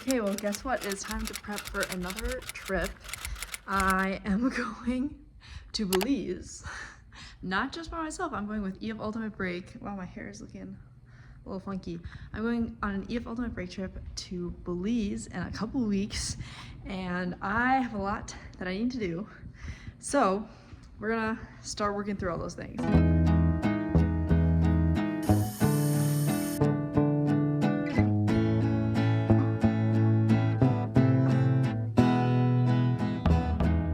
Okay, well, guess what? It's time to prep for another trip. I am going to Belize. Not just by myself, I'm going with EF Ultimate Break. Wow, my hair is looking a little funky. I'm going on an EF Ultimate Break trip to Belize in a couple weeks, and I have a lot that I need to do. So, we're gonna start working through all those things.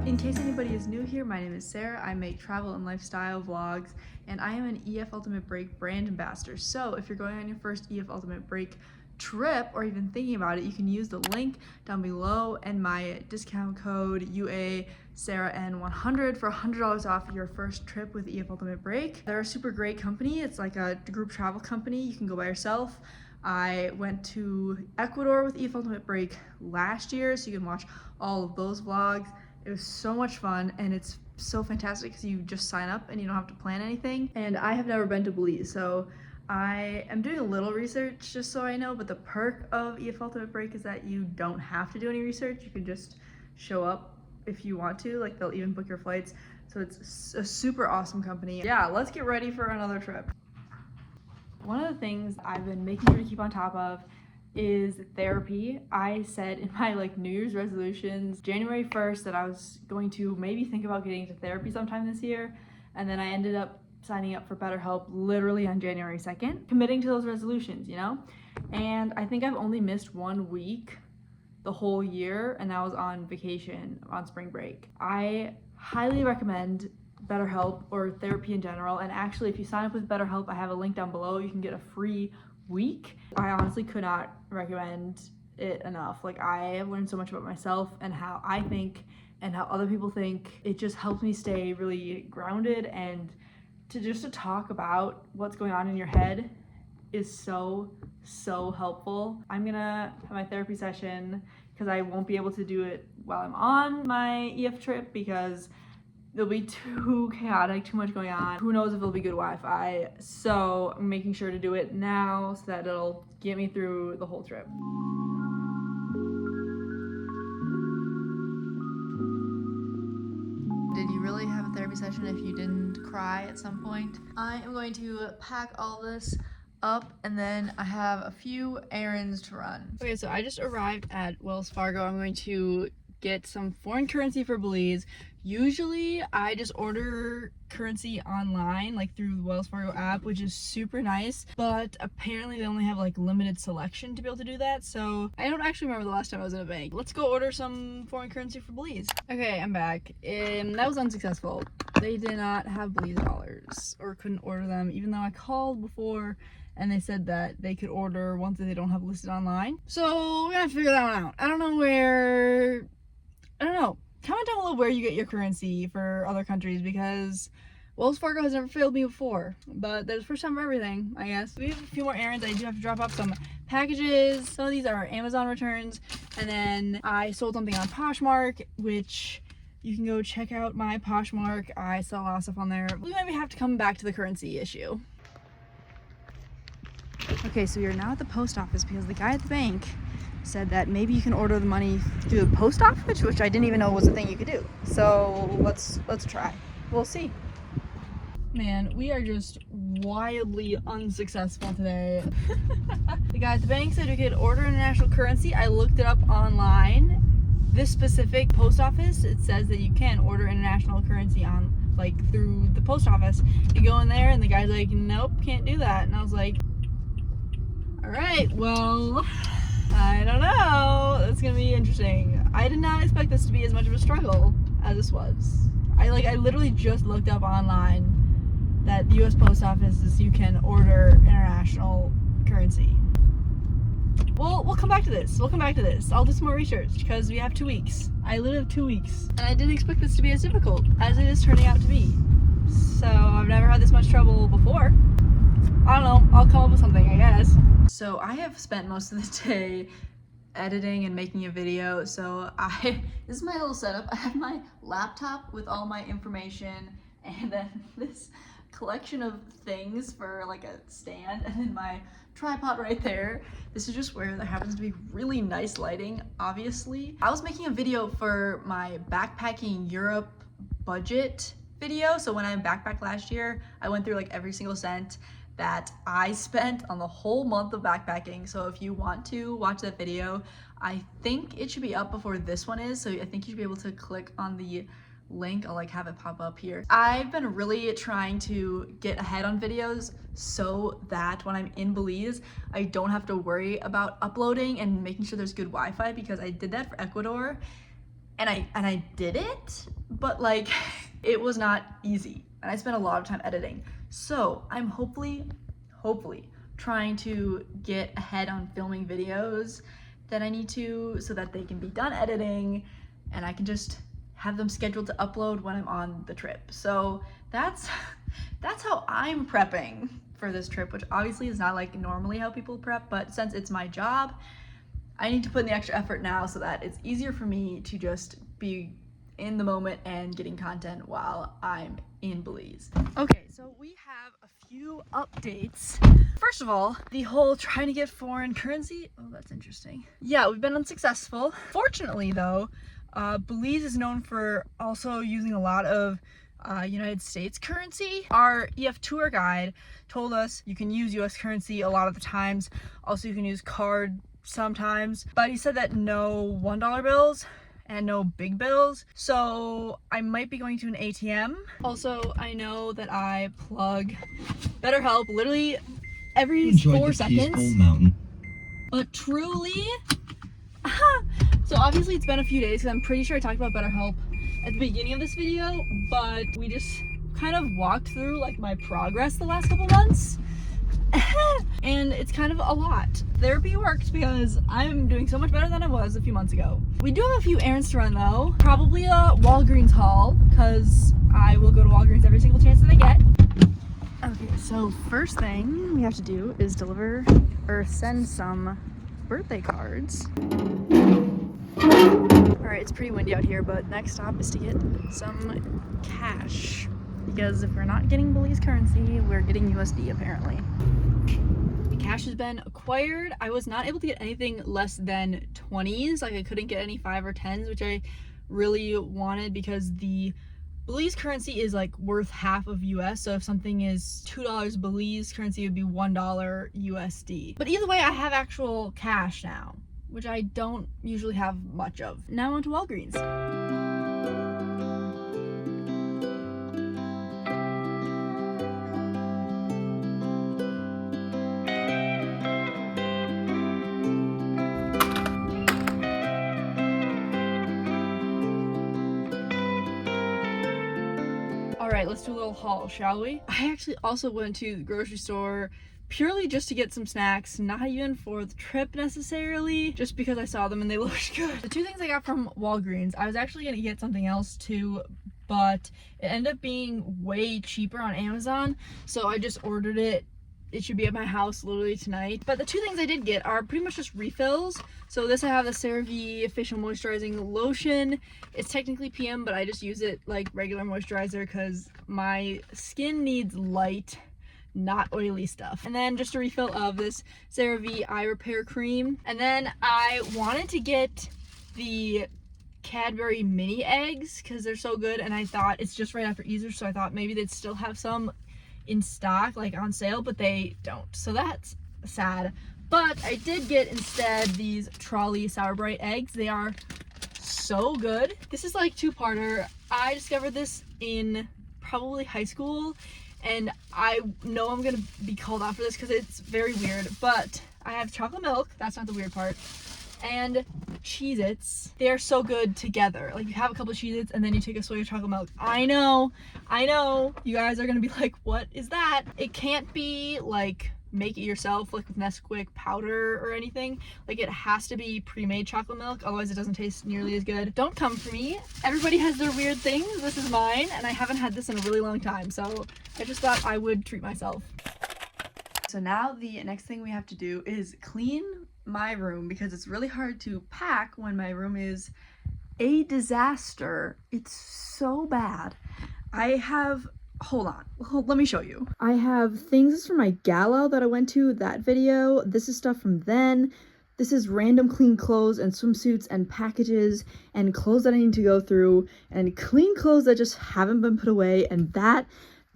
In case anybody is new here, my name is Sarah. I make travel and lifestyle vlogs, and I am an EF Ultimate Break brand ambassador. So if you're going on your first EF Ultimate Break trip, or even thinking about it, you can use the link down below and my discount code UA SarahN100 for $100 off your first trip with EF Ultimate Break. They're a super great company. It's like a group travel company. You can go by yourself. I went to Ecuador with EF Ultimate Break last year, so you can watch all of those vlogs. It was so much fun, and it's so fantastic because you just sign up and you don't have to plan anything. And I have never been to Belize, so I am doing a little research just so I know, but the perk of EF Ultimate Break is that you don't have to do any research. You can just show up if you want to, like they'll even book your flights. So it's a super awesome company. Yeah, let's get ready for another trip. One of the things I've been making sure to keep on top of is therapy. I said in my New Year's resolutions, January 1st, that I was going to maybe think about getting into therapy sometime this year, and then I ended up signing up for BetterHelp literally on January 2nd, committing to those resolutions, you know? And I think I've only missed 1 week the whole year, and that was on vacation, on spring break. I highly recommend BetterHelp or therapy in general, and actually if you sign up with BetterHelp, I have a link down below, you can get a free week. I honestly could not recommend it enough. I have learned so much about myself and how I think and how other people think. It just helps me stay really grounded, and to talk about what's going on in your head is so helpful. I'm gonna have my therapy session because I won't be able to do it while I'm on my EF trip because it'll be too chaotic, too much going on. Who knows if it'll be good Wi-Fi. So I'm making sure to do it now so that it'll get me through the whole trip. Did you really have a therapy session if you didn't cry at some point? I am going to pack all this up, and then I have a few errands to run. Okay, so I just arrived at Wells Fargo. I'm going to get some foreign currency for Belize. Usually I just order currency online, through the Wells Fargo app, which is super nice, but apparently they only have limited selection to be able to do that, so I don't actually remember the last time I was in a bank. Let's go order some foreign currency for Belize. Okay, I'm back. That was unsuccessful. They did not have Belize dollars, or couldn't order them, even though I called before and they said that they could order ones that they don't have listed online. So we're gonna figure that one out. I don't know. Comment down below where you get your currency for other countries, because Wells Fargo has never failed me before, but there's first time for everything, I guess. We have a few more errands. I do have to drop off some packages. Some of these are Amazon returns, and then I sold something on Poshmark, which you can go check out my Poshmark. I sell a lot of stuff on there. We maybe have to come back to the currency issue. Okay, so you're now at the post office because the guy at the bank said that maybe you can order the money through the post office, which I didn't even know was a thing you could do. So let's try. We'll see. Man, we are just wildly unsuccessful today. The guy at the bank said we could order international currency. I looked it up online. This specific post office, it says that you can order international currency on through the post office. You go in there and the guy's like, nope, can't do that. And I was like, all right, well, I don't know. It's gonna be interesting. I did not expect this to be as much of a struggle as this was. I literally just looked up online that the US Post Office you can order international currency. Well, we'll come back to this. I'll do some more research because we have 2 weeks. I literally have 2 weeks. And I didn't expect this to be as difficult as it is turning out to be. So I've never had this much trouble before. I don't know, I'll come up with something, I guess. So I have spent most of the day editing and making a video, so this is my little setup. I have my laptop with all my information, and then this collection of things for a stand, and then my tripod right there. This is just where there happens to be really nice lighting, obviously. I was making a video for my backpacking Europe budget video. So when I backpacked last year, I went through like every single cent that I spent on the whole month of backpacking. So if you want to watch that video, I think it should be up before this one is. So I think you should be able to click on the link. I'll like have it pop up here. I've been really trying to get ahead on videos so that when I'm in Belize, I don't have to worry about uploading and making sure there's good Wi-Fi, because I did that for Ecuador and I did it, but like it was not easy and I spent a lot of time editing. So I'm hopefully trying to get ahead on filming videos that I need to, so that they can be done editing and I can just have them scheduled to upload when I'm on the trip. So that's how I'm prepping for this trip, which obviously is not like normally how people prep, but since it's my job, I need to put in the extra effort now so that it's easier for me to just be in the moment and getting content while I'm in Belize. Okay, so we have a few updates. First of all, the whole trying to get foreign currency. Oh, that's interesting. Yeah, we've been unsuccessful. Fortunately though, Belize is known for also using a lot of United States currency. Our EF tour guide told us you can use US currency a lot of the times. Also, you can use card sometimes, but he said that no $1 bills and no big bills. So I might be going to an ATM. Also, I know that I plug BetterHelp literally every 4 seconds. But truly, so obviously it's been a few days because I'm pretty sure I talked about BetterHelp at the beginning of this video, but we just kind of walked through like my progress the last couple months. And it's kind of a lot. Therapy worked because I'm doing so much better than I was a few months ago. We do have a few errands to run though. Probably a Walgreens haul, because I will go to Walgreens every single chance that I get. Okay, so first thing we have to do is deliver or send some birthday cards. Alright, it's pretty windy out here, but next stop is to get some cash. Because if we're not getting Belize currency, we're getting USD apparently. The cash has been acquired. I was not able to get anything less than 20s. Like I couldn't get any 5 or 10s, which I really wanted because the Belize currency is like worth half of US. So if something is $2 Belize currency, it would be $1 USD. But either way, I have actual cash now, which I don't usually have much of. Now on to Walgreens. Alright, let's do a little haul, shall we? I actually also went to the grocery store purely just to get some snacks, not even for the trip necessarily, just because I saw them and they looked good. The 2 things I got from Walgreens, I was actually gonna get something else too, but it ended up being way cheaper on Amazon, so I just ordered it. It should be at my house literally tonight. But the 2 things I did get are pretty much just refills. So this, I have the CeraVe Facial Moisturizing Lotion. It's technically PM, but I just use it like regular moisturizer because my skin needs light, not oily stuff. And then just a refill of this CeraVe Eye Repair Cream. And then I wanted to get the Cadbury mini eggs because they're so good, and I thought it's just right after Easter, so I thought maybe they'd still have some in stock, like on sale, but they don't, so that's sad. But I did get instead these Trolley Sour Bright eggs. They are so good. This is like 2-parter. I discovered this in probably high school, and I know I'm gonna be called out for this because it's very weird, but I have chocolate milk, that's not the weird part, and Cheez-Its. They are so good together. Like you have a couple of Cheez-Its and then you take a swig of chocolate milk. I know, you guys are gonna be like, what is that? It can't be like make it yourself, like with Nesquik powder or anything. Like it has to be pre-made chocolate milk, otherwise it doesn't taste nearly as good. Don't come for me. Everybody has their weird things. This is mine, and I haven't had this in a really long time, so I just thought I would treat myself. So now the next thing we have to do is clean my room, because it's really hard to pack when my room is a disaster. It's so bad. I have hold on, let me show you. I have things. This is from my gala that I went to, that video. This is stuff from then. This is random clean clothes and swimsuits and packages and clothes that I need to go through and clean clothes that just haven't been put away. And that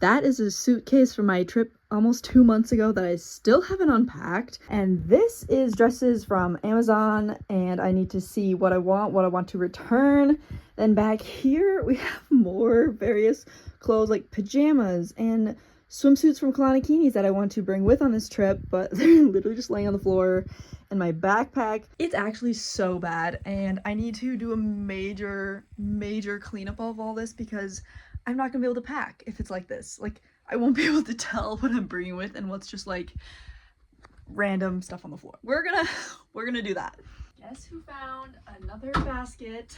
is a suitcase from my trip almost 2 months ago that I still haven't unpacked. And this is dresses from Amazon, and I need to see what I want to return. Then back here we have more various clothes like pajamas and swimsuits from Kalanikinis that I want to bring with on this trip, but they're literally just laying on the floor. And my backpack, it's actually so bad, and I need to do a major cleanup of all this because I'm not gonna be able to pack if it's like this. Like, I won't be able to tell what I'm bringing with and what's just like random stuff on the floor. We're gonna do that. Guess who found another basket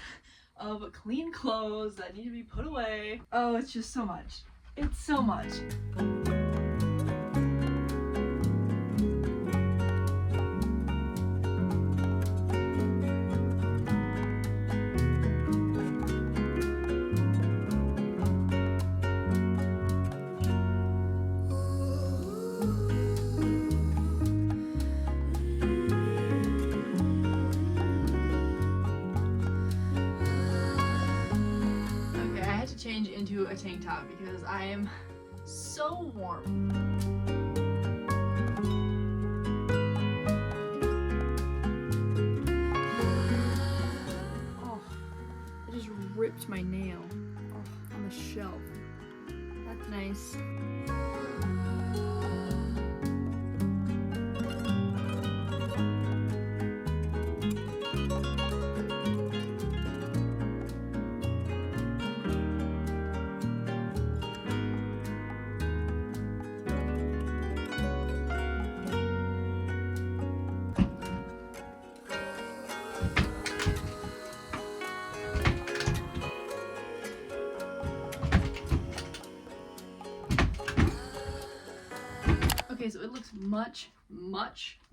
of clean clothes that need to be put away? Oh, it's just so much. It's so much. Change into a tank top because I am so warm. Oh, I just ripped my nail on the shelf. That's nice. Okay, so it looks much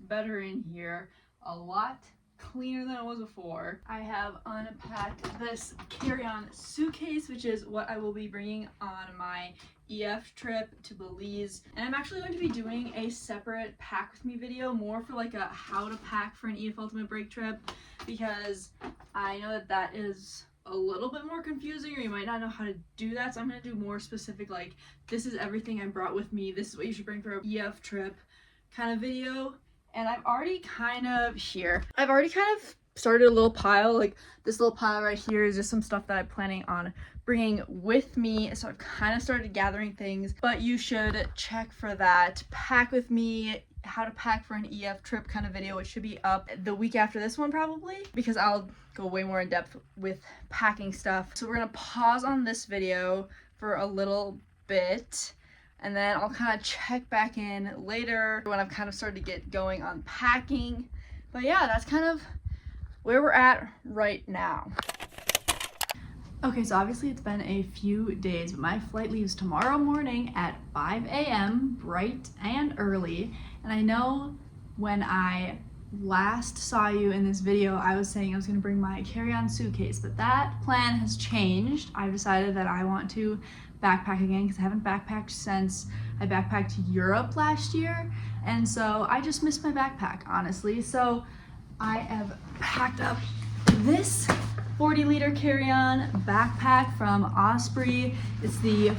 better in here. A lot cleaner than it was before. I have unpacked this carry-on suitcase, which is what I will be bringing on my EF trip to Belize. And I'm actually going to be doing a separate pack with me video, more for like a how to pack for an EF Ultimate Break trip, because I know that is a little bit more confusing, or you might not know how to do that. So I'm going to do more specific, like, this is everything I brought with me, this is what you should bring for an EF trip kind of video. And I've already kind of started a little pile. Like, this little pile right here is just some stuff that I'm planning on bringing with me. So I've kind of started gathering things, but you should check for that pack with me, how to pack for an EF trip kind of video, which should be up the week after this one probably, because I'll go way more in depth with packing stuff. So we're gonna pause on this video for a little bit, and then I'll kind of check back in later when I've kind of started to get going on packing. But yeah, that's kind of where we're at right now. Okay, so obviously it's been a few days, but my flight leaves tomorrow morning at 5 a.m. bright and early. And I know when I last saw you in this video, I was saying I was going to bring my carry-on suitcase, but that plan has changed. I've decided that I want to backpack again because I haven't backpacked since I backpacked Europe last year, and so I just missed my backpack, honestly. So I have packed up this 40-liter carry-on backpack from Osprey. It's the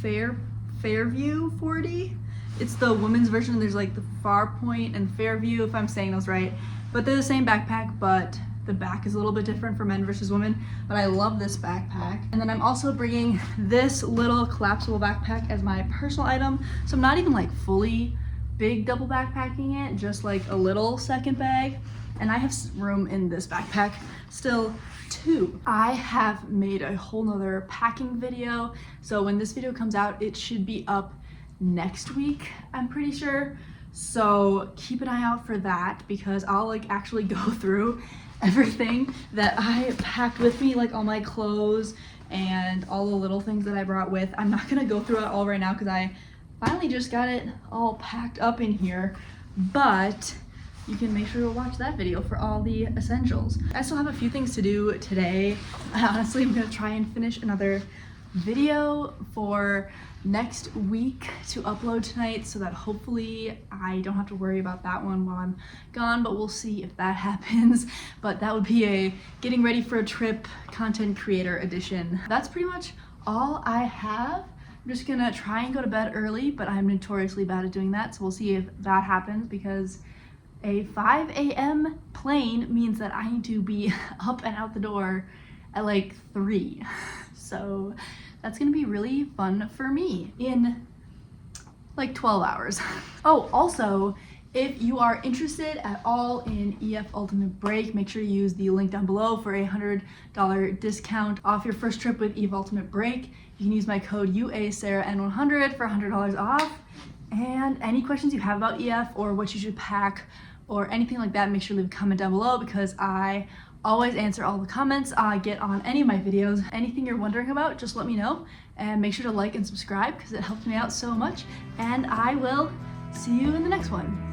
Fairview 40. It's the women's version. There's like the Farpoint and Fairview, if I'm saying those right. But they're the same backpack, but the back is a little bit different for men versus women. But I love this backpack. And then I'm also bringing this little collapsible backpack as my personal item. So I'm not even like fully big double backpacking it, just like a little second bag. And I have room in this backpack still too. I have made a whole nother packing video. So when this video comes out, it should be up next week, I'm pretty sure. So keep an eye out for that, because I'll like actually go through everything that I packed with me, like all my clothes and all the little things that I brought with. I'm not gonna go through it all right now because I finally just got it all packed up in here, but you can make sure to watch that video for all the essentials. I still have a few things to do today. I honestly am gonna try and finish another video for next week to upload tonight so that hopefully I don't have to worry about that one while I'm gone, but we'll see if that happens. But that would be a getting ready for a trip content creator edition. That's pretty much all I have. I'm just gonna try and go to bed early, but I'm notoriously bad at doing that, so we'll see if that happens, because a 5 a.m. plane means that I need to be up and out the door at like 3. So that's gonna be really fun for me in like 12 hours. Oh, also, if you are interested at all in EF Ultimate Break, make sure you use the link down below for a $100 discount off your first trip with EF Ultimate Break. You can use my code UASarahN100 for $100 off. And any questions you have about EF or what you should pack or anything like that, make sure to leave a comment down below, because I always answer all the comments I get on any of my videos. Anything you're wondering about, just let me know, and make sure to like and subscribe because it helps me out so much. And I will see you in the next one.